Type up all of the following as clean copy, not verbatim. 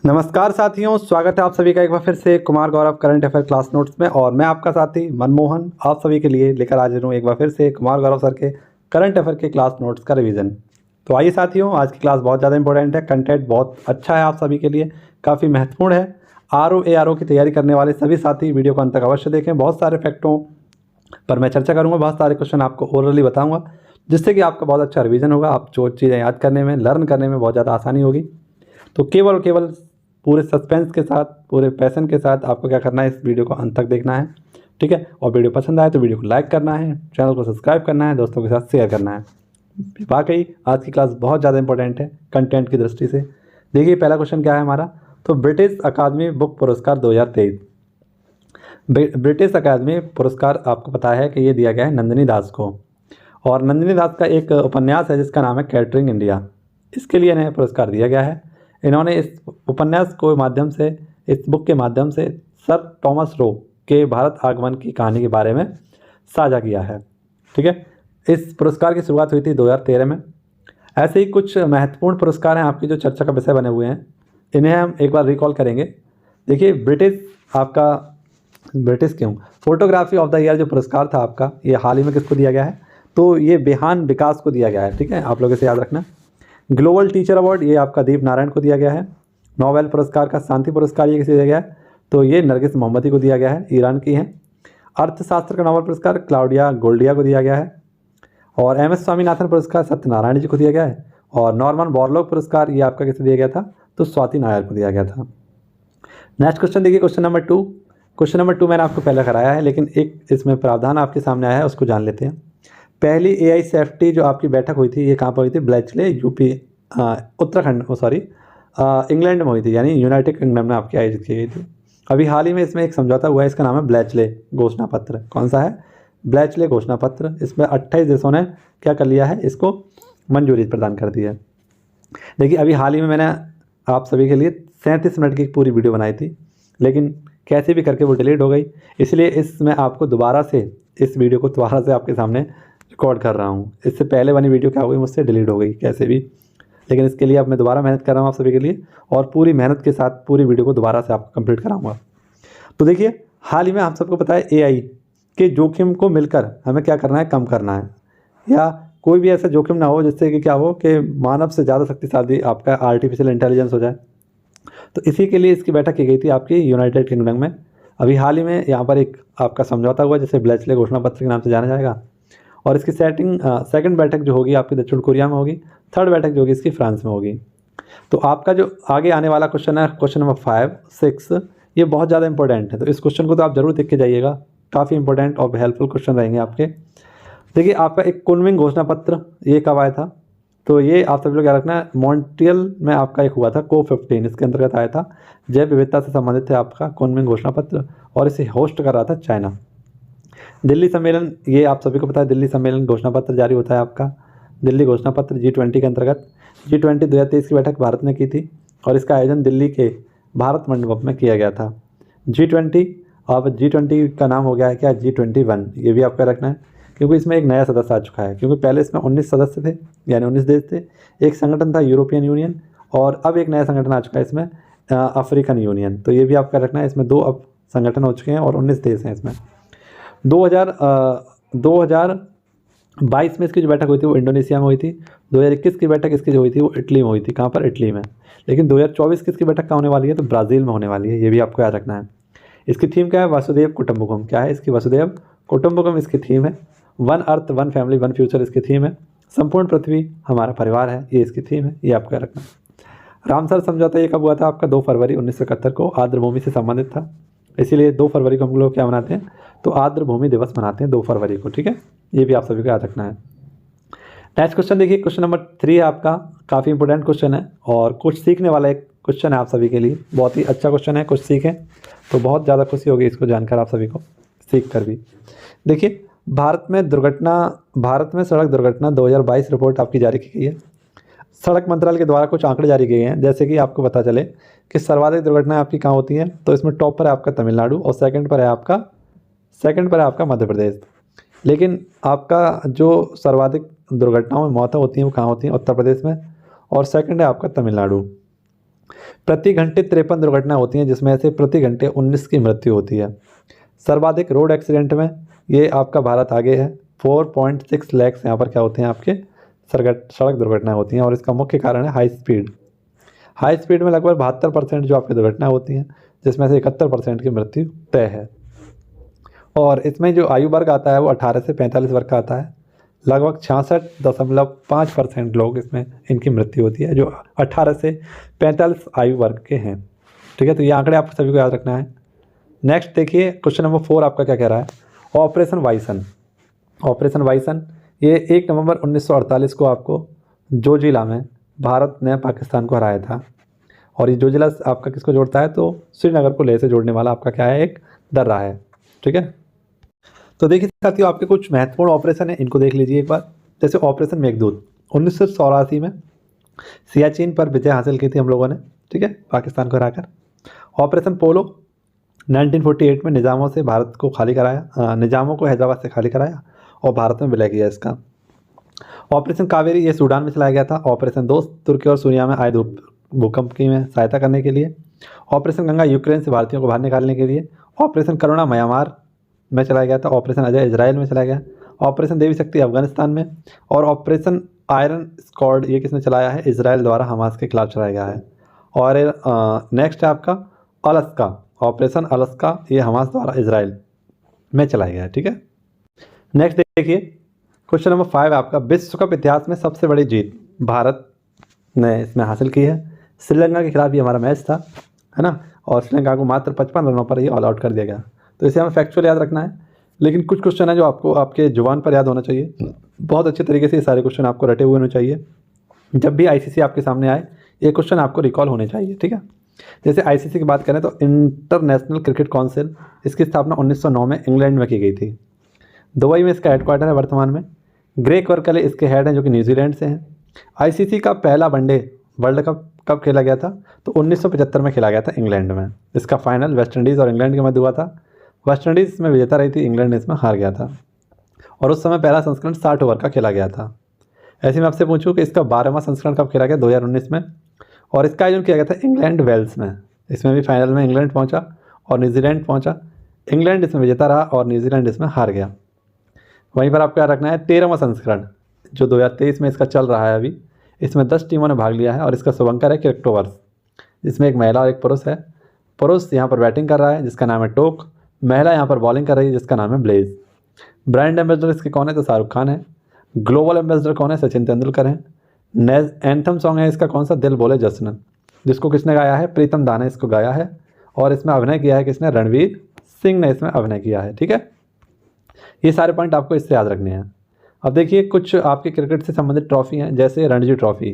नमस्कार साथियों, स्वागत है आप सभी का एक बार फिर से Kumar Gaurav current affair class notes में। और मैं आपका साथी मनमोहन आप सभी के लिए लेकर हाजिर हूँ एक बार फिर से कुमार गौरव सर के करंट अफेयर के क्लास नोट्स का रिवीजन। तो आइए साथियों, आज की क्लास बहुत ज़्यादा इंपॉर्टेंट है, कंटेंट बहुत अच्छा है आप सभी के लिए, काफ़ी महत्वपूर्ण है। आर की तैयारी करने वाले सभी साथी वीडियो को अंत तक अवश्य देखें। बहुत सारे फैक्टों पर मैं चर्चा करूँगा, बहुत सारे क्वेश्चन आपको ओरली बताऊँगा, जिससे कि आपका बहुत अच्छा रिवीजन होगा। आप जो चीज़ें याद करने में, लर्न करने में बहुत ज़्यादा आसानी होगी। तो केवल और केवल पूरे सस्पेंस के साथ, पूरे पैशन के साथ आपको क्या करना है, इस वीडियो को अंत तक देखना है, ठीक है। और वीडियो पसंद आए तो वीडियो को लाइक करना है, चैनल को सब्सक्राइब करना है, दोस्तों के साथ शेयर करना है। वाकई आज की क्लास बहुत ज़्यादा इंपॉर्टेंट है कंटेंट की दृष्टि से। देखिए पहला क्वेश्चन क्या है हमारा, तो ब्रिटिश अकादमी बुक पुरस्कार 2023। ब्रिटिश अकादमी पुरस्कार आपको पता है कि ये दिया गया है नंदिनी दास को। और नंदिनी दास का एक उपन्यास है जिसका नाम है कैटरिंग इंडिया, इसके लिए इन्हें पुरस्कार दिया गया है। इन्होंने इस उपन्यास को माध्यम से, इस बुक के माध्यम से सर टॉमस रो के भारत आगमन की कहानी के बारे में साझा किया है, ठीक है। इस पुरस्कार की शुरुआत हुई थी 2013 में। ऐसे ही कुछ महत्वपूर्ण पुरस्कार हैं आपकी जो चर्चा का विषय बने हुए हैं, इन्हें हम एक बार रिकॉल करेंगे। देखिए ब्रिटिश क्यों, फोटोग्राफी ऑफ द ईयर जो पुरस्कार था आपका, ये हाल ही में किसको दिया गया है, तो ये बेहान विकास को दिया गया है, ठीक है। आप लोग इसे याद रखना। ग्लोबल टीचर अवार्ड ये आपका दीप नारायण को दिया गया है। नोबेल पुरस्कार का शांति पुरस्कार ये किसे दिया गया है, तो ये नरगिस मोहम्मदी को दिया गया है, ईरान की हैं। अर्थशास्त्र का नोबेल पुरस्कार क्लाउडिया गोल्डिया को दिया गया है। और एम एस स्वामीनाथन पुरस्कार सत्यनारायण जी को दिया गया है। और नॉर्मन बोरलॉग पुरस्कार ये आपका किसे दिया गया था, तो स्वाति नायर को दिया गया था। नेक्स्ट क्वेश्चन देखिए, क्वेश्चन नंबर 2। क्वेश्चन नंबर 2 मैंने आपको पहले कराया है, लेकिन एक इसमें प्रावधान आपके सामने आया है, उसको जान लेते हैं। पहली AI सेफ्टी जो आपकी बैठक हुई थी, ये कहाँ पर हुई थी, ब्लैचले यूपी उत्तराखंड, इंग्लैंड में हुई थी, यानी यूनाइटेड किंगडम में आपकी आयोजित की गई थी। अभी हाल ही में इसमें एक समझौता हुआ है, इसका नाम है ब्लैचले घोषणा पत्र। कौन सा है, ब्लैचले घोषणा पत्र। इसमें 28 देशों ने क्या कर लिया है, इसको मंजूरी प्रदान कर दी है। देखिए अभी हाल ही में मैंने आप सभी के लिए 37 मिनट की पूरी वीडियो बनाई थी, लेकिन कैसे भी करके वो डिलीट हो गई, इसलिए इसमें आपको दोबारा से इस वीडियो को दोबारा से आपके सामने रिकॉर्ड कर रहा हूँ। इससे पहले वाली वीडियो क्या हो गई, मुझसे डिलीट हो गई कैसे भी, लेकिन इसके लिए अब मैं दोबारा मेहनत कर रहा हूँ आप सभी के लिए, और पूरी मेहनत के साथ पूरी वीडियो को दोबारा से आपको कंप्लीट कराऊंगा। तो देखिए हाल ही में आप सबको पता है AI के जोखिम को मिलकर हमें क्या करना है, कम करना है, या कोई भी ऐसा जोखिम ना हो जिससे कि क्या हो कि मानव से ज़्यादा शक्तिशाली आपका आर्टिफिशियल इंटेलिजेंस हो जाए। तो इसी के लिए इसकी बैठक की गई थी आपकी यूनाइटेड किंगडम में। अभी हाल ही में यहाँ पर एक आपका समझौता हुआ जिसे ब्लैचले घोषणा पत्र के नाम से जाना जाएगा। और इसकी सेकंड बैठक जो होगी आपकी दक्षिण कोरिया में होगी, थर्ड बैठक जो होगी इसकी फ्रांस में होगी। तो आपका जो आगे आने वाला क्वेश्चन है, क्वेश्चन नंबर 5, 6, ये बहुत ज़्यादा इंपॉर्टेंट है, तो इस क्वेश्चन को तो आप जरूर देख के जाइएगा, काफ़ी इंपॉर्टेंट और हेल्पफुल क्वेश्चन रहेंगे आपके। देखिए आपका एक कुनमिंग घोषणा पत्र ये कब आया था, तो ये आप सभी लोग याद रखना है, मॉन्ट्रियल में आपका एक हुआ था, COP15 इसके अंतर्गत आया था। जैव विविधता से संबंधित है आपका कुनमिंग घोषणा पत्र, और इसे होस्ट कर रहा था चाइना। दिल्ली सम्मेलन, ये आप सभी को पता है, दिल्ली सम्मेलन घोषणा पत्र जारी होता है आपका, दिल्ली घोषणा पत्र G20 के अंतर्गत। G20 2023 की बैठक भारत ने की थी, और इसका आयोजन दिल्ली के भारत मंडपम में किया गया था। G20, अब G20 का नाम हो गया है क्या, G21, ये भी आपका रखना है, क्योंकि इसमें एक नया सदस्य आ चुका है। क्योंकि पहले इसमें 19 सदस्य थे, यानी 19 देश थे, एक संगठन था यूरोपियन यूनियन, और अब एक नया संगठन आ चुका है इसमें, अफ्रीकन यूनियन। तो ये भी आपका रखना है, इसमें 2 अब संगठन हो चुके हैं और 19 देश हैं इसमें। 2022 में इसकी जो बैठक हुई थी वो इंडोनेशिया में हुई थी। 2021 की बैठक इसकी जो हुई थी वो इटली में हुई थी। कहाँ पर, इटली में। लेकिन 2024 की इसकी बैठक कहाँ होने वाली है, तो ब्राज़ील में होने वाली है, ये भी आपको याद रखना है। इसकी थीम क्या है, वसुधैव कुटुंबकम। क्या है इसकी, वसुधैव कुटुंबकम इसकी थीम है। One earth one family one future इसकी थीम है। संपूर्ण पृथ्वी हमारा परिवार है, ये इसकी थीम है, ये आपको याद रखना है। रामसर समझौता ये कब हुआ था आपका, 2 फरवरी 1971 को, आर्द्र भूमि से संबंधित था, इसीलिए 2 फरवरी को हम लोग क्या मनाते हैं, तो आर्द्र भूमि दिवस मनाते हैं 2 फरवरी को, ठीक है। ये भी आप सभी को याद रखना है। नेक्स्ट क्वेश्चन देखिए, क्वेश्चन नंबर 3 है आपका, काफ़ी इंपॉर्टेंट क्वेश्चन है और कुछ सीखने वाला एक क्वेश्चन है आप सभी के लिए, बहुत ही अच्छा क्वेश्चन है, कुछ सीखें तो बहुत ज़्यादा खुशी होगी इसको जानकर आप सभी को, सीख कर भी। देखिए भारत में सड़क दुर्घटना 2022 रिपोर्ट आपकी जारी की गई है। सड़क मंत्रालय के द्वारा कुछ आंकड़े जारी किए हैं, जैसे कि आपको पता चले कि सर्वाधिक दुर्घटनाएं आपकी कहाँ होती हैं, तो इसमें टॉप पर है आपका तमिलनाडु, और सेकंड पर है आपका मध्य प्रदेश। लेकिन आपका जो सर्वाधिक दुर्घटनाओं में मौतें होती हैं वो कहाँ होती हैं, उत्तर प्रदेश में, और सेकंड है आपका तमिलनाडु। प्रति घंटे 53 दुर्घटना होती हैं, जिसमें से प्रति घंटे 19 की मृत्यु होती है। सर्वाधिक रोड एक्सीडेंट में ये आपका भारत आगे है। 4.6 लाख यहाँ पर क्या होते हैं आपके सड़क दुर्घटनाएं होती हैं, और इसका मुख्य कारण है हाई स्पीड। हाई स्पीड में लगभग 72% जो आपकी दुर्घटनाएं होती हैं, जिसमें से 71% की मृत्यु तय है। और इसमें जो आयु वर्ग आता है वो 18 से 45 वर्ग का आता है। लगभग 66.5% लोग इसमें इनकी मृत्यु होती है जो 18 से 45 आयु वर्ग के हैं। ठीक है, तो ये आंकड़े आप सभी को याद रखना है। नेक्स्ट देखिए क्वेश्चन नंबर 4 आपका क्या कह रहा है। Operation bison. ऑपरेशन बाइसन ये 1 नवंबर 1948 को आपको जोजिला में भारत ने पाकिस्तान को हराया था। और ये जोजिला आपका किसको जोड़ता है, तो श्रीनगर को लेह से जोड़ने वाला आपका क्या है, एक दर्रा है। ठीक है, तो देखिए साथियों आपके कुछ महत्वपूर्ण ऑपरेशन है, इनको देख लीजिए एक बार। जैसे ऑपरेशन मेघदूत 1984 में सियाचिन पर विजय हासिल की थी हम लोगों ने, ठीक है, पाकिस्तान को हराकर। ऑपरेशन पोलो 1948 में निज़ामों से भारत को खाली कराया, निज़ामों को हैदराबाद से खाली कराया और भारत में विलय किया इसका। ऑपरेशन कावेरी ये सूडान में चलाया गया था। ऑपरेशन दोस्त तुर्की और सूरिया में आए भूकंप की में सहायता करने के लिए। ऑपरेशन गंगा यूक्रेन से भारतीयों को बाहर निकालने के लिए। ऑपरेशन करुणा म्यांमार में चलाया गया था। ऑपरेशन अजय इजराइल में चलाया गया। ऑपरेशन देवी शक्ति अफगानिस्तान में। और ऑपरेशन आयरन स्क्वाड ये किसने चलाया है, इजराइल द्वारा हमास के खिलाफ चलाया गया है। और नेक्स्ट है आपका अलास्का। ऑपरेशन अलास्का ये हमास द्वारा इजराइल में चलाया गया है। ठीक है, नेक्स्ट देखिए क्वेश्चन नंबर 5 आपका। विश्व कप इतिहास में सबसे बड़ी जीत भारत ने इसमें हासिल की है। श्रीलंका के खिलाफ ये हमारा मैच था, है ना, और श्रीलंका को मात्र 55 रनों पर ही ऑल आउट कर दिया गया। तो इसे हमें फैक्चुअल याद रखना है, लेकिन कुछ क्वेश्चन है जो आपको आपके जुबान पर याद होना चाहिए। बहुत अच्छे तरीके से ये सारे क्वेश्चन आपको रटे हुए होने चाहिए। जब भी आईसीसी आपके सामने आए ये क्वेश्चन आपको रिकॉल होने चाहिए। ठीक है, जैसे आईसीसी की बात करें तो इंटरनेशनल क्रिकेट काउंसिल, इसकी स्थापना 1909 में इंग्लैंड में की गई थी। दुबई में इसका हेडक्वार्टर है वर्तमान में। ग्रेग वर्कले इसके हेड हैं जो कि न्यूजीलैंड से हैं। आईसीसी का पहला वनडे वर्ल्ड कप कब खेला गया था, तो 1975 में खेला गया था इंग्लैंड में। इसका फाइनल वेस्ट इंडीज़ और इंग्लैंड के मध्य हुआ था। वेस्ट इंडीज़ इसमें विजेता रही थी, इंग्लैंड इसमें हार गया था। और उस समय पहला संस्करण 60 ओवर का खेला गया था। ऐसे में आपसे पूछूं कि इसका 12वां संस्करण कब खेला गया, 2019 में। और इसका आयोजन किया गया था इंग्लैंड वेल्स में। इसमें भी फाइनल में इंग्लैंड पहुंचा और न्यूजीलैंड पहुंचा। इंग्लैंड इसमें विजेता रहा और न्यूजीलैंड इसमें हार गया। वहीं पर आपको याद रखना है 13वां संस्करण जो 2023 में इसका चल रहा है अभी, इसमें 10 टीमों ने भाग लिया है और इसका शुभंकर है क्रिप्टोवर्स, जिसमें एक महिला और एक पुरुष है। पुरुष यहाँ पर बैटिंग कर रहा है जिसका नाम है टोक, महिला यहाँ पर बॉलिंग कर रही है जिसका नाम है ब्लेज। ब्रांड एम्बेसडर इसके कौन है, तो शाहरुख खान है। ग्लोबल एम्बेसडर कौन है, सचिन तेंदुलकर हैं। एंथम सॉन्ग है इसका कौन सा, दिल बोले जश्न, जिसको किसने गाया है, प्रीतम दा ने इसको गाया है। और इसमें अभिनय किया है किसने, रणवीर सिंह ने इसमें अभिनय किया है। ठीक है, ये सारे पॉइंट आपको इससे याद रखने हैं। अब देखिए कुछ आपके क्रिकेट से संबंधित ट्रॉफी हैं, जैसे रणजी ट्रॉफी।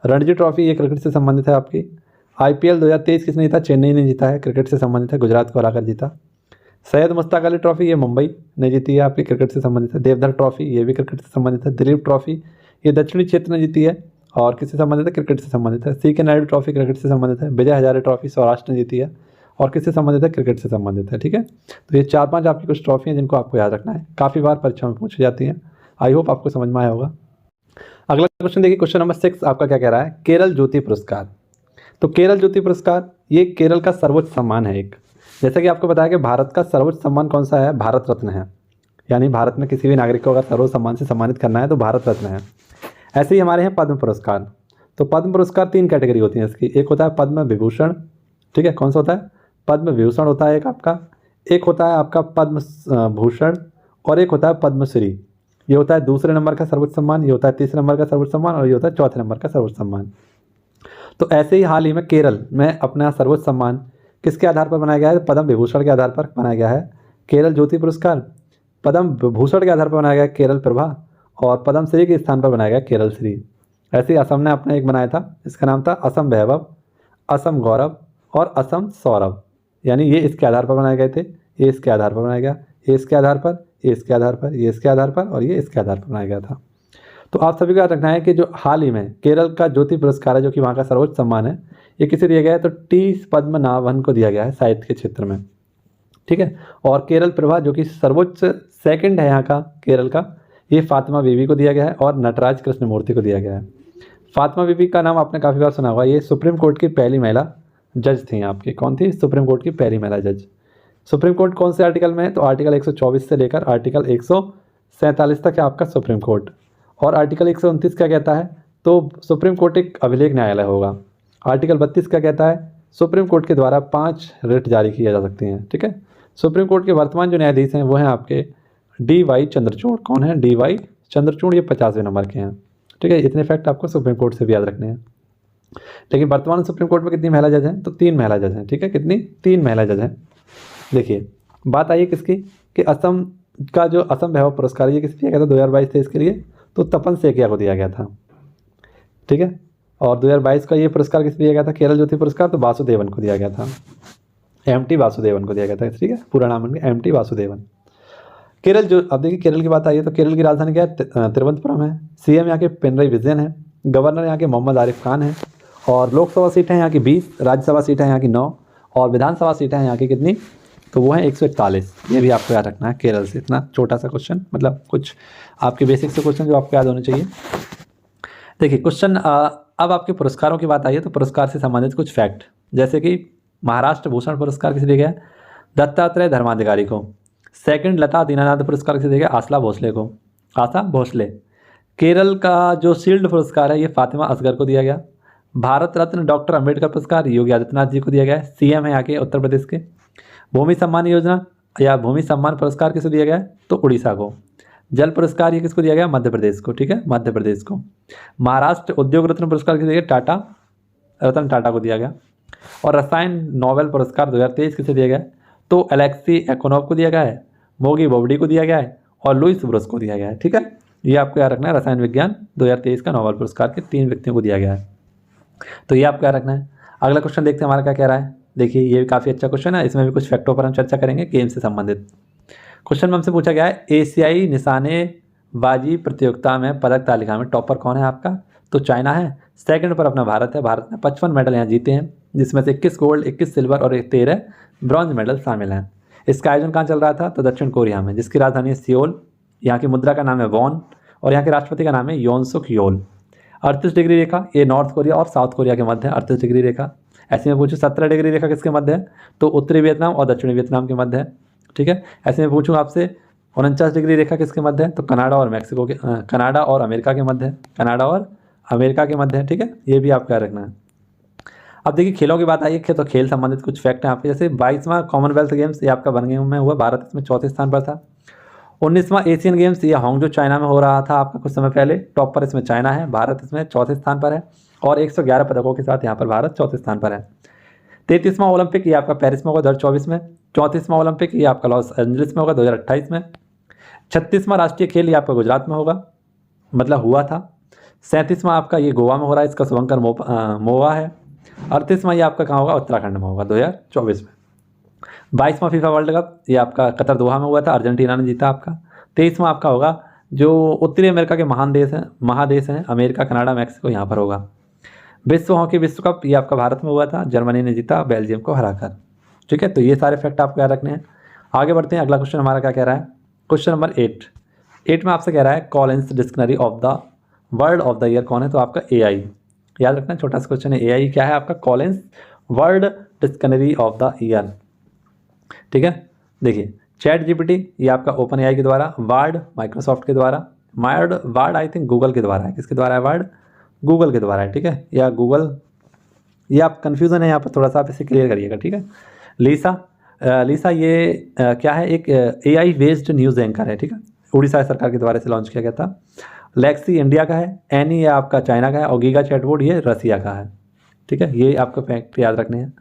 रणजी ट्रॉफी ये क्रिकेट से संबंधित है आपकी। आईपीएल 2023 किसने जीता, चेन्नई ने जीता है, क्रिकेट से संबंधित है, गुजरात को हराकर जीता। सैयद मुश्ताक अली ट्रॉफी ये मुंबई ने जीती है, आपकी क्रिकेट से संबंधित है। देवधर ट्रॉफी ये भी क्रिकेट से संबंधित है। दिलीप ट्रॉफी ये दक्षिणी क्षेत्र ने जीती है और किससे संबंधित है, क्रिकेट से संबंधित है। सी के नायडू ट्रॉफी क्रिकेट से संबंधित है। विजय हजारे ट्रॉफी सौराष्ट्र ने जीती है और किससे संबंधित है, क्रिकेट से संबंधित है। ठीक है, तो ये 4-5 आपकी कुछ ट्रॉफी हैं जिनको आपको याद रखना है, काफ़ी बार परीक्षा में पूछी जाती हैं। आई होप आपको समझ में आया होगा। अगला क्वेश्चन देखिए, क्वेश्चन नंबर 6 आपका क्या कह रहा है, केरल ज्योति पुरस्कार। तो केरल ज्योति पुरस्कार ये केरल का सर्वोच्च सम्मान है एक। जैसा कि आपको बताया कि भारत का सर्वोच्च सम्मान कौन सा है, भारत रत्न है। यानी भारत में किसी भी नागरिक को अगर सर्वोच्च सम्मान से सम्मानित करना है तो भारत रत्न है। ऐसे ही हमारे हैं पद्म पुरस्कार। तो पद्म पुरस्कार 3 कैटेगरी होती हैं इसकी। एक होता है पद्म विभूषण, ठीक है, कौन सा होता है, पद्म विभूषण होता है एक आपका। एक होता है आपका पद्म भूषण और एक होता है पद्मश्री। ये होता है दूसरे नंबर का सर्वोच्च सम्मान, ये होता है तीसरे नंबर का सर्वोच्च सम्मान और ये होता है चौथे नंबर का सर्वोच्च सम्मान। तो ऐसे ही हाल ही में केरल में अपना सर्वोच्च सम्मान किसके आधार पर बनाया गया है, पद्म विभूषण के आधार पर बनाया गया है केरल ज्योति पुरस्कार। पद्म विभूषण के आधार पर बनाया गया केरल प्रभा और पद्मश्री के स्थान पर बनाया गया केरल श्री। ऐसे ही असम ने अपना एक बनाया था, इसका नाम था असम वैभव, असम गौरव और असम सौरभ। यानी ये इसके आधार पर बनाए गए थे, ये इसके आधार पर बनाया गया, ये इसके आधार पर, ये इसके आधार पर, ये इसके आधार पर और ये इसके आधार पर बनाया गया था। तो आप सभी को याद रखना है कि जो हाल ही में केरल का ज्योति पुरस्कार है जो कि वहाँ का सर्वोच्च सम्मान है, ये किसे दिया गया है, तो टी पद्मनाभन को दिया गया है साहित्य के क्षेत्र में। ठीक है, और केरल प्रभा जो कि सर्वोच्च सेकंड है यहाँ का केरल का, ये फातिमा बीवी को दिया गया है और नटराज कृष्णमूर्ति को दिया गया है। फातिमा बीबी का नाम आपने काफ़ी बार सुना होगा, ये सुप्रीम कोर्ट की पहली महिला जज थी आपकी। कौन थी? सुप्रीम कोर्ट की पहली महिला जज। सुप्रीम कोर्ट कौन से आर्टिकल में है? तो आर्टिकल 124 से लेकर आर्टिकल 147 तक है आपका सुप्रीम कोर्ट। और आर्टिकल 129 क्या कहता है? तो सुप्रीम कोर्ट एक अभिलेख न्यायालय होगा। आर्टिकल 32 क्या कहता है? सुप्रीम कोर्ट के द्वारा 5 रिट जारी किए जा सकते हैं। ठीक है, सुप्रीम कोर्ट के वर्तमान जो न्यायाधीश हैं वो हैं आपके DY चंद्रचूड़। कौन है? DY चंद्रचूड़, ये 50वें नंबर के हैं। ठीक है, इतने फैक्ट आपको सुप्रीम कोर्ट से भी याद रखने हैं। लेकिन वर्तमान सुप्रीम कोर्ट में कितनी महिला जज हैं? तो 3 महिला जज हैं। ठीक है, कितनी? 3 महिला जज हैं। देखिए, बात आई है किसकी कि असम का जो असम वैभव पुरस्कार ये किस दिया गया था 2022-23 के लिए? तो तपन सेकिया को दिया गया था। ठीक है, और 2022 का ये पुरस्कार किस दिया गया था? केरल ज्योति पुरस्कार, तो वासुदेवन को दिया गया था। MT वासुदेवन को दिया गया था। ठीक है, पूरा नाम उनका MT वासुदेवन। केरल जो, अब देखिए केरल की बात आई है तो केरल की राजधानी क्या है? तिरुवनंतपुरम है। CM यहाँ के पिनरई विजयन है। गवर्नर यहाँ के मोहम्मद आरिफ खान है। और लोकसभा सीट है यहाँ की 20, राज्यसभा सीट है यहाँ की 9, और विधानसभा सीट है यहाँ की कितनी? तो वो है 141। ये भी आपको याद रखना है केरल से। इतना छोटा सा क्वेश्चन, मतलब कुछ आपके बेसिक से क्वेश्चन जो आपको याद होने चाहिए। देखिए क्वेश्चन, अब आपके पुरस्कारों की बात आई है तो पुरस्कार से संबंधित कुछ फैक्ट, जैसे कि महाराष्ट्र भूषण पुरस्कार किसे दिया गया? दत्तात्रेय धर्माधिकारी को। सेकंड लता दीनानाथ पुरस्कार किसे दिया गया? आसला भोसले को। आशा भोसले। केरल का जो शील्ड पुरस्कार है ये फातिमा असगर को दिया गया। भारत रत्न डॉक्टर अंबेडकर पुरस्कार योगी आदित्यनाथ जी को दिया गया है। CM है यहाँ के उत्तर प्रदेश के। भूमि सम्मान योजना या भूमि सम्मान पुरस्कार किसे दिया गया है? तो उड़ीसा को। जल पुरस्कार ये किसको दिया गया? मध्य प्रदेश को। ठीक है, मध्य प्रदेश को। महाराष्ट्र उद्योग रत्न पुरस्कार किसे दिया गया? टाटा, रतन टाटा को दिया गया। और रसायन नोबेल पुरस्कार 2023 किसे दिया गया? तो अलेक्सी एक्नोव को दिया गया है, मोगी बोबडी को दिया गया है, और लुइस ब्रुस को दिया गया है। ठीक है, ये आपको याद रखना है। रसायन विज्ञान 2023 का नोबेल पुरस्कार के 3 व्यक्तियों को दिया गया है, तो ये आपको याद रखना है। अगला क्वेश्चन देखते हैं हमारा क्या कह रहा है। देखिए ये भी काफ़ी अच्छा क्वेश्चन है, इसमें भी कुछ फैक्टों पर हम चर्चा करेंगे गेम से संबंधित। क्वेश्चन में हमसे पूछा गया है एशियाई निशानेबाजी प्रतियोगिता में पदक तालिका में टॉपर कौन है आपका? तो चाइना है। सेकंड पर अपना भारत है। भारत ने 55 मेडल यहाँ जीते हैं, जिसमें से 21 गोल्ड, 21 सिल्वर और 13 ब्रॉन्ज मेडल शामिल हैं। इसका आयोजन कहाँ चल रहा था? तो दक्षिण कोरिया में, जिसकी राजधानी है सियोल। यहाँ की मुद्रा का नाम है वॉन, और यहाँ के राष्ट्रपति का नाम है योन सुक योल। 38 डिग्री रेखा ये नॉर्थ कोरिया और साउथ कोरिया के मध्य है। 38 डिग्री रेखा। ऐसे में पूछूँ 17 डिग्री रेखा किसके मध्य है? तो उत्तरी वियतनाम और दक्षिणी वियतनाम के मध्य है। ठीक है, ऐसे में पूछूँ आपसे 49 डिग्री रेखा किसके मध्य है? तो कनाडा और मैक्सिको के, कनाडा और अमेरिका के मध्य है। कनाडा और अमेरिका के मध्य है। ठीक है, ये भी आपका रखना है। अब देखिए खेलों की बात आई है तो खेल संबंधित कुछ फैक्ट हैं आपके, जैसे 22वां कॉमनवेल्थ गेम्स ये आपका बर्मिंघम में हुआ, भारत इसमें 4थे स्थान पर था। 19वां एशियन गेम्स ये हांगजो चाइना में हो रहा था आपका कुछ समय पहले, टॉप पर इसमें चाइना है, भारत इसमें 4थे स्थान पर है, और 111 पदकों के साथ यहाँ पर भारत 4थे स्थान पर है। 33वां ओलंपिक ये आपका पेरिस में होगा 2024 में। 34वां ओलंपिक ये आपका लॉस एंजलिस में होगा 2028 में। 36वां राष्ट्रीय खेल ये आपका गुजरात में होगा, मतलब हुआ था। 37वां आपका ये गोवा में हो रहा है, इसका शुभंकर मोवा है। 38वां ये आपका कहाँ होगा? उत्तराखंड में होगा 2024 में। 22वां फीफा वर्ल्ड कप ये आपका कतर दोहा में हुआ था, अर्जेंटीना ने जीता आपका। 23वां आपका होगा जो उत्तरी अमेरिका के महादेश हैं अमेरिका, कनाडा, मैक्सिको, यहाँ पर होगा। विश्व हॉकी विश्व कप ये आपका भारत में हुआ था, जर्मनी ने जीता बेल्जियम को हराकर। ठीक है, तो ये सारे फैक्ट आपको याद रखने हैं। आगे बढ़ते हैं, अगला क्वेश्चन हमारा क्या कह रहा है? क्वेश्चन नंबर 8 में आपसे कह रहा है Collins dictionary of the word of the year कौन है? तो आपका AI। याद रखना, छोटा सा क्वेश्चन है। AI क्या है आपका? Collins word dictionary of the year. ठीक है, देखिए ChatGPT ये आपका OpenAI के द्वारा, वार्ड माइक्रोसॉफ्ट के द्वारा, वार्ड आई थिंक गूगल के द्वारा है। किसके द्वारा है? वार्ड गूगल के द्वारा है। ठीक है, या गूगल, ये आप कन्फ्यूज़न है यहाँ पर, थोड़ा सा आप इसे क्लियर करिएगा। ठीक है, लीसा ये क्या है? एक AI बेस्ड न्यूज़ एंकर है। ठीक है, उड़ीसा सरकार के द्वारा से लॉन्च किया गया था। लेक्सी इंडिया का है, एनी ये आपका चाइना का है, और गीगा चैटबोट ये रसिया का है। ठीक है, ये आपको फैक्ट याद रखने हैं।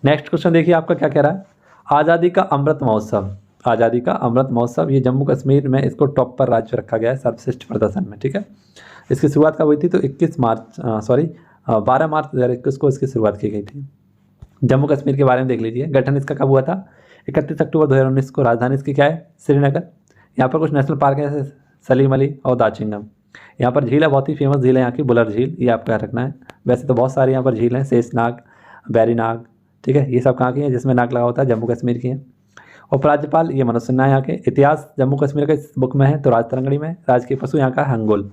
नेक्स्ट क्वेश्चन देखिए आपका क्या कह रहा है? आज़ादी का अमृत महोत्सव, आज़ादी का अमृत महोत्सव ये जम्मू कश्मीर में इसको टॉप पर राज्य रखा गया है सर्वश्रेष्ठ प्रदर्शन में। ठीक है, इसकी शुरुआत कब हुई थी? तो 12 मार्च 2021 को इसकी शुरुआत की गई थी। जम्मू कश्मीर के बारे में देख लीजिए, गठन इसका कब हुआ था? 31 अक्टूबर 2019 को। राजधानी इसकी क्या है? श्रीनगर। यहाँ पर कुछ नेशनल पार्क है जैसे सलीम अली और दाचिंगम। यहाँ पर झील है, बहुत ही फेमस झील है यहाँ की, बुलर झील, ये आपको याद रखना है। वैसे तो बहुत सारे यहाँ पर झील हैं, शेषनाग, बैरीनाग। ठीक है, ये सब कहाँ की हैं? जिसमें नाग लगा होता है, जम्मू कश्मीर की हैं। उपराज्यपाल ये मनोज सिन्हा यहाँ के। इतिहास जम्मू कश्मीर का इस बुक में है तो राजतरंगड़ी में। राजकीय पशु यहाँ का हंगुल।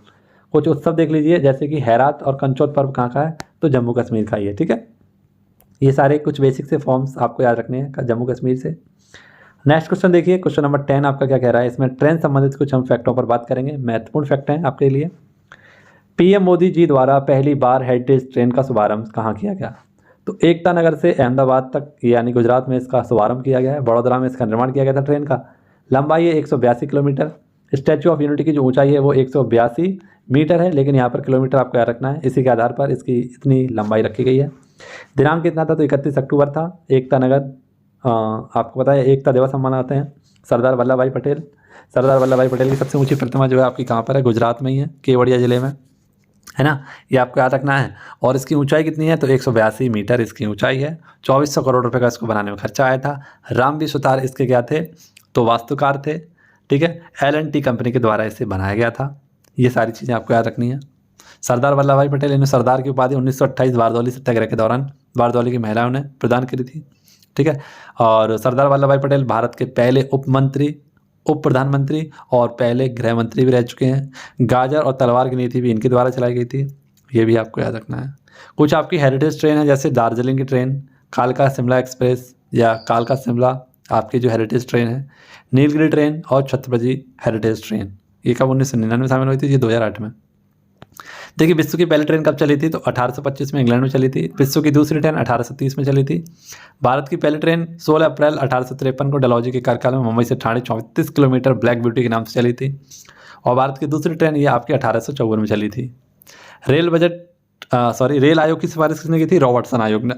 कुछ उत्सव देख लीजिए, जैसे कि हैरात और कंचोट पर्व कहाँ का है, तो जम्मू कश्मीर का ही है, ठीक है। ये सारे कुछ बेसिक से फॉर्म्स आपको याद रखने हैं जम्मू कश्मीर से। नेक्स्ट क्वेश्चन देखिए, क्वेश्चन नंबर 10 आपका क्या कह रहा है। इसमें ट्रेन संबंधित कुछ हम फैक्टों पर बात करेंगे, महत्वपूर्ण फैक्ट हैं आपके लिए। पीएम मोदी जी द्वारा पहली बार हेरिटेज ट्रेन का शुभारंभ कहाँ किया गया, तो एकता नगर से अहमदाबाद तक यानी गुजरात में इसका शुभारंभ किया गया है। वडोदरा में इसका निर्माण किया गया था। ट्रेन का लंबाई है 182 किलोमीटर। स्टैचू ऑफ यूनिटी की जो ऊंचाई है वो 182 मीटर है, लेकिन यहाँ पर किलोमीटर आपको याद रखना है, इसी के आधार पर इसकी इतनी लंबाई रखी गई है। दिनांक कितना था, तो 31 अक्टूबर था। एकता नगर, आपको पता है एकता दिवस हम मनाते हैं। सरदार वल्लभ भाई पटेल, सरदार वल्लभ भाई पटेल की सबसे ऊंची प्रतिमा जो है आपकी कहाँ पर है, गुजरात में ही है, केवड़िया जिले में, है ना। ये आपको याद रखना है। और इसकी ऊंचाई कितनी है, तो 182 मीटर इसकी ऊंचाई है। 2400 करोड़ रुपए का इसको बनाने में खर्चा आया था। रामवी सुतार इसके क्या थे, तो वास्तुकार थे, ठीक है। L&T कंपनी के द्वारा इसे बनाया गया था। ये सारी चीज़ें आपको याद रखनी है। सरदार वल्लभ भाई पटेल, इन्हें सरदार की उपाधि 1928 बारदौली सत्याग्रह के दौरान बारदौली की महिलाओं ने प्रदान करी थी, ठीक है। और सरदार वल्लभ भाई पटेल भारत के पहले उप प्रधानमंत्री और पहले गृह मंत्री भी रह चुके हैं। गाजर और तलवार की नीति भी इनके द्वारा चलाई गई थी, ये भी आपको याद रखना है। कुछ आपकी हेरिटेज ट्रेन है, जैसे दार्जिलिंग की ट्रेन, कालका शिमला एक्सप्रेस या कालका शिमला आपकी जो हेरिटेज ट्रेन है, नीलगिरी ट्रेन और छत्रपति हेरिटेज ट्रेन। ये कब 1999 में शामिल हुई थी, ये 2008 में। देखिए विश्व की पहली ट्रेन कब चली थी, तो 1825 में इंग्लैंड में चली थी। विश्व की दूसरी ट्रेन 1830 में चली थी। भारत की पहली ट्रेन 16 अप्रैल 1853 को डलहौजी के कार्यकाल में मुंबई से ठाणे 34 किलोमीटर ब्लैक ब्यूटी के नाम से चली थी। और भारत की दूसरी ट्रेन ये आपकी 1854 में चली थी। रेल आयोग की सिफारिश किसने की थी, रॉबर्टसन आयोग ने।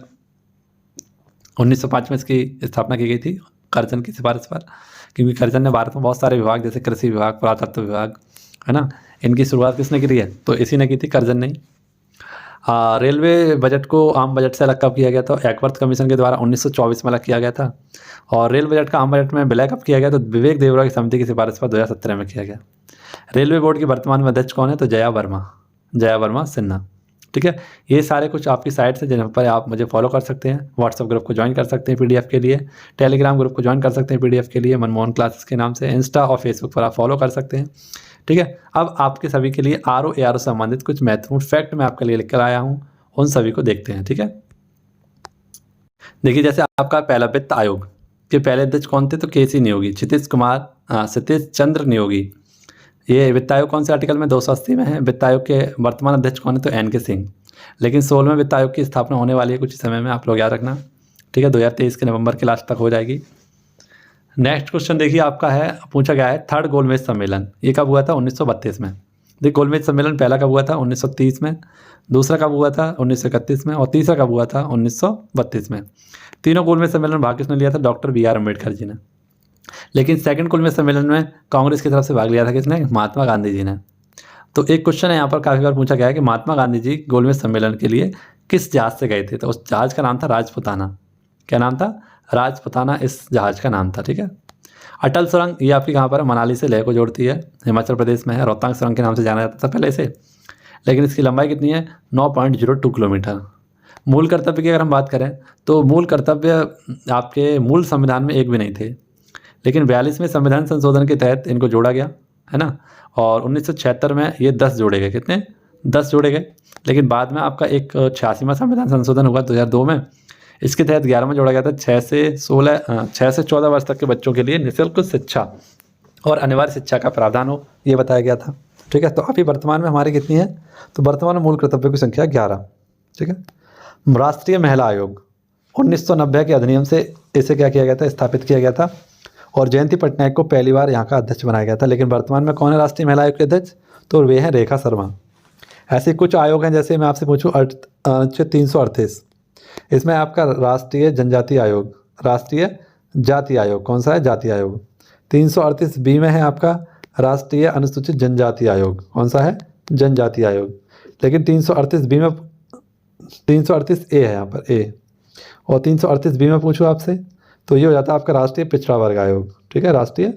1905 में इसकी स्थापना की गई थी कर्जन की सिफारिश पर, क्योंकि कर्जन ने भारत में बहुत सारे विभाग जैसे कृषि विभाग, पुरातत्व विभाग, है ना, इनकी शुरुआत किसने की है, तो इसी ने की थी, कर्जन ने। रेलवे बजट को आम बजट से अलग कब किया गया था, एकवर्थ कमीशन के द्वारा 1924 में अलग किया गया था। और रेल बजट का आम बजट में विलय कब किया गया, तो विवेक देवरा की समिति की सिफारिश पर 2017 में किया गया। रेलवे बोर्ड की वर्तमान में अध्यक्ष कौन है, तो जया वर्मा सिन्हा, ठीक है। ये सारे कुछ आपकी साइट्स हैं जिन पर आप मुझे फॉलो कर सकते हैं। व्हाट्सएप ग्रुप को ज्वाइन कर सकते हैं पीडीएफ के लिए, टेलीग्राम ग्रुप को ज्वाइन कर सकते हैं पीडीएफ के लिए, मनमोहन क्लासेस के नाम से। इंस्टा और फेसबुक पर आप फॉलो कर सकते हैं, ठीक है। अब आपके सभी के लिए आरओ से संबंधित कुछ महत्वपूर्ण फैक्ट मैं आपके लिए लिखकर आया हूँ, उन सभी को देखते हैं, ठीक है। देखिए जैसे आपका पहला वित्त आयोग के पहले अध्यक्ष कौन थे, तो केसी नियोगी, सतीश चंद्र नियोगी। ये वित्त आयोग कौन से आर्टिकल में, 280 में है। वित्त आयोग के वर्तमान अध्यक्ष कौन है, तो एन के सिंह। लेकिन 16वें वित्त आयोग की स्थापना होने वाली है कुछ समय में, आप लोग याद रखना, ठीक है। 2023 के नवंबर के लास्ट तक हो जाएगी। नेक्स्ट क्वेश्चन देखिए आपका है, पूछा गया है थर्ड गोलमेज सम्मेलन ये कब हुआ था, 1932 में। देखिए गोलमेज सम्मेलन पहला कब हुआ था, 1930 में। दूसरा कब हुआ था, 1931 में। और तीसरा कब हुआ था, 1932 में। तीनों गोलमेज सम्मेलन भाग किसने लिया था, doctor B are Ambedkar ji ने। लेकिन सेकंड गोलमेज सम्मेलन में कांग्रेस की तरफ से भाग लिया था किसने, महात्मा गांधी जी ने। तो एक क्वेश्चन है यहाँ पर काफ़ी बार पूछा गया है कि महात्मा गांधी जी गोलमेज सम्मेलन के लिए किस जहाज से गए थे, तो उस जहाज का नाम था राजपुताना। क्या नाम था, राजपुताना इस जहाज का नाम था, ठीक है। अटल सुरंग ये आपकी कहाँ पर है, मनाली से लेह को जोड़ती है, हिमाचल प्रदेश में है। रोहतांग सुरंग के नाम से जाना जाता था पहले इसे, लेकिन इसकी लंबाई कितनी है, 9.02 किलोमीटर। मूल कर्तव्य की अगर हम बात करें तो मूल कर्तव्य आपके मूल संविधान में एक भी नहीं थे, लेकिन 42वें संविधान संशोधन के तहत इनको जोड़ा गया, है ना। और 1976 में ये 10 जोड़े गए, कितने, 10 जोड़े गए। लेकिन बाद में आपका एक 86वां संविधान संशोधन हुआ 2002 में, इसके तहत 11वां जोड़ा गया था। 6 से 14 वर्ष तक के बच्चों के लिए निःशुल्क शिक्षा और अनिवार्य शिक्षा का प्रावधान हो, ये बताया गया था, ठीक है। तो अभी वर्तमान में हमारी कितनी है, तो वर्तमान में मूल कर्तव्यों की संख्या 11, ठीक है। राष्ट्रीय महिला आयोग 1990 के अधिनियम से इसे क्या किया गया था, स्थापित किया गया था। और जयंती पटनायक को पहली बार यहाँ का अध्यक्ष बनाया गया था। लेकिन वर्तमान में कौन है राष्ट्रीय महिला आयोग के अध्यक्ष, तो वे हैं रेखा शर्मा। ऐसे कुछ आयोग हैं, जैसे मैं आपसे पूछूं अनुच्छेद 338, इसमें आपका राष्ट्रीय जनजाति आयोग, राष्ट्रीय जाति आयोग, कौन सा है, जाति आयोग। 338B में है आपका राष्ट्रीय अनुसूचित जनजाति आयोग, कौन सा है, जनजाति आयोग। लेकिन 338B में 338A है यहाँ पर ए, और 338B में पूछूँ आपसे तो ये हो जाता है आपका राष्ट्रीय पिछड़ा वर्ग आयोग, ठीक है। राष्ट्रीय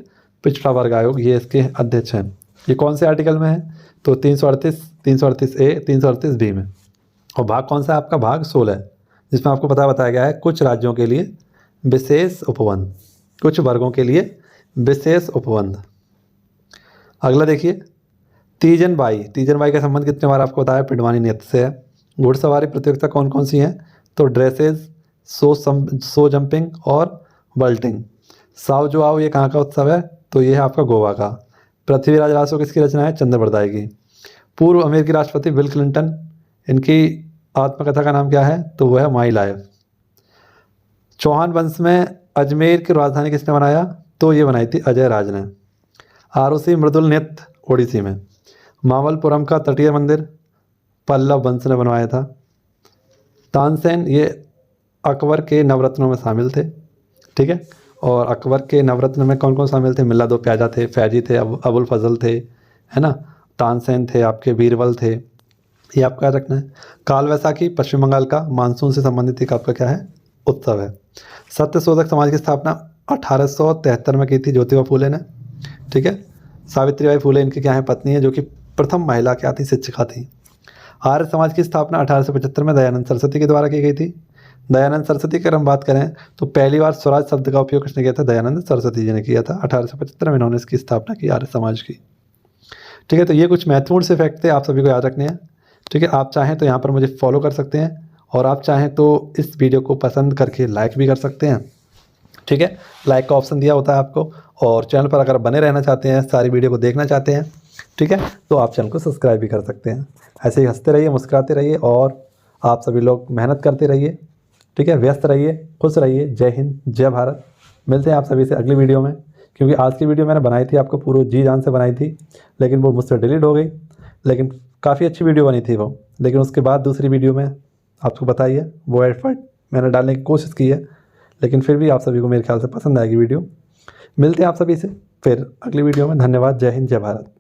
पिछड़ा वर्ग आयोग ये इसके अध्यक्ष हैं। ये कौन से आर्टिकल में है, तो 338A 338B में। और भाग कौन सा है आपका, भाग 16, जिसमें आपको बताया गया है कुछ राज्यों के लिए विशेष उपबंध, कुछ वर्गों के लिए विशेष उपबंध। अगला देखिए तीजन बाई का संबंध कितने बार आपको बताया, पिडवानी नृत्य से है। घुड़सवारी प्रतियोगिता कौन कौन सी हैं, तो ड्रेसेज, सो जंपिंग और वल्टिंग। साओ जो आओ ये कहाँ का उत्सव है, तो ये है आपका गोवा का। पृथ्वीराज रासो किसकी रचना है, चंद्रप्रदाय की। पूर्व अमेरिकी राष्ट्रपति बिल क्लिंटन, इनकी आत्मकथा का नाम क्या है, तो वह है माई लाइफ। चौहान वंश में अजमेर की राजधानी किसने बनाया, तो ये बनाई थी अजय राज ने। आरुषि मृदुल नृत्य ओडिसी में। मामल्लपुरम का तटीय मंदिर पल्लव वंश ने बनवाया था। तानसेन ये अकबर के नवरत्नों में शामिल थे, ठीक है। और अकबर के नवरत्न में कौन कौन शामिल थे, मिल्ला दो प्याजा थे, फैजी थे, अबुल फजल थे, है ना, तानसेन थे, आपके बीरबल थे, ये आपका रखना है। काल वैसाखी पश्चिम बंगाल का मानसून से संबंधित एक आपका क्या है, उत्सव है। सत्यशोधक समाज की स्थापना 1873 में की थी ज्योतिबा फूले ने, ठीक है। सावित्रीबाई फूले इनकी क्या है, पत्नी है, जो कि प्रथम महिला क्या थी, शिक्षिका थी। आर्य समाज की स्थापना 1875 में दयानंद सरस्वती के द्वारा की गई थी। दयानंद सरस्वती की अगर हम बात करें तो पहली बार स्वराज शब्द का उपयोग किसने किया था, दयानंद सरस्वती जी ने किया था। 1875 में इन्होंने इसकी स्थापना की आर्य समाज की, ठीक है। तो ये कुछ महत्वपूर्ण से फैक्ट थे, आप सभी को याद रखने हैं, ठीक है। आप चाहें तो यहाँ पर मुझे फॉलो कर सकते हैं, और आप चाहें तो इस वीडियो को पसंद करके लाइक भी कर सकते हैं, ठीक है। लाइक का ऑप्शन दिया होता है आपको, और चैनल पर अगर बने रहना चाहते हैं, सारी वीडियो को देखना चाहते हैं, ठीक है, तो आप चैनल को सब्सक्राइब भी कर सकते हैं। ऐसे ही हंसते रहिए, मुस्कुराते रहिए, और आप सभी लोग मेहनत करते रहिए, ठीक है। व्यस्त रहिए, खुश रहिए। जय हिंद, जय भारत। मिलते हैं आप सभी से अगली वीडियो में, क्योंकि आज की वीडियो मैंने बनाई थी आपको पूरी जी जान से बनाई थी, लेकिन वो मुझसे डिलीट हो गई। लेकिन काफ़ी अच्छी वीडियो बनी थी वो, लेकिन उसके बाद दूसरी वीडियो में आपको बताइए वो एफर्ट मैंने डालने की कोशिश की है, लेकिन फिर भी आप सभी को मेरे ख्याल से पसंद आएगी वीडियो। मिलते हैं आप सभी से फिर अगली वीडियो में। धन्यवाद। जय हिंद, जय भारत।